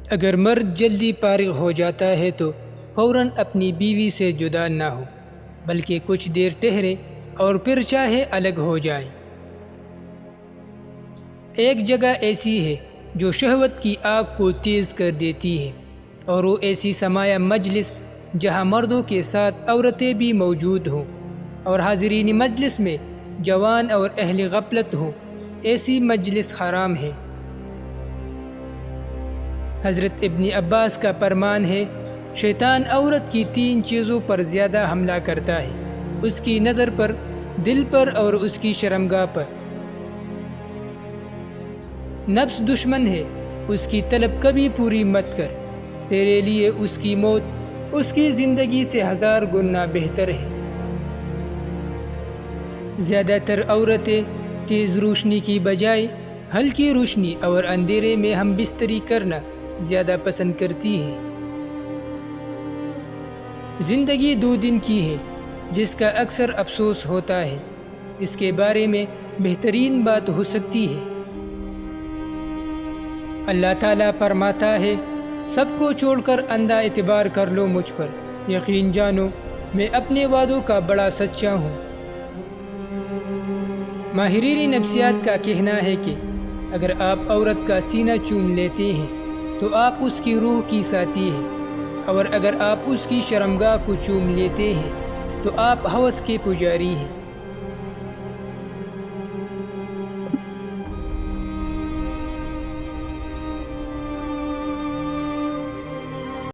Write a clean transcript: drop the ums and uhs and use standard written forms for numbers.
اگر مرد جلدی فارغ ہو جاتا ہے تو فوراً اپنی بیوی سے جدا نہ ہو، بلکہ کچھ دیر ٹھہرے اور پھر چاہے الگ ہو جائے۔ ایک جگہ ایسی ہے جو شہوت کی آگ کو تیز کر دیتی ہے، اور وہ ایسی سمایا مجلس جہاں مردوں کے ساتھ عورتیں بھی موجود ہوں اور حاضرین مجلس میں جوان اور اہل غفلت ہوں، ایسی مجلس حرام ہے۔ حضرت ابن عباس کا فرمان ہے، شیطان عورت کی 3 چیزوں پر زیادہ حملہ کرتا ہے: اس کی نظر پر، دل پر اور اس کی شرمگاہ پر۔ نفس دشمن ہے، اس کی طلب کبھی پوری مت کر، تیرے لیے اس کی موت اس کی زندگی سے 1000 گنا بہتر ہے۔ زیادہ تر عورتیں تیز روشنی کی بجائے ہلکی روشنی اور اندھیرے میں ہم بستری کرنا زیادہ پسند کرتی ہیں۔ زندگی 2 دن کی ہے، جس کا اکثر افسوس ہوتا ہے، اس کے بارے میں بہترین بات ہو سکتی ہے۔ اللہ تعالیٰ فرماتا ہے، سب کو چھوڑ کر اندھا اعتبار کر لو مجھ پر، یقین جانو میں اپنے وعدوں کا بڑا سچا ہوں۔ ماہرین نفسیات کا کہنا ہے کہ اگر آپ عورت کا سینہ چوم لیتے ہیں تو آپ اس کی روح کی ساتھی ہیں، اور اگر آپ اس کی شرمگاہ کو چوم لیتے ہیں تو آپ ہوس کے پجاری ہیں۔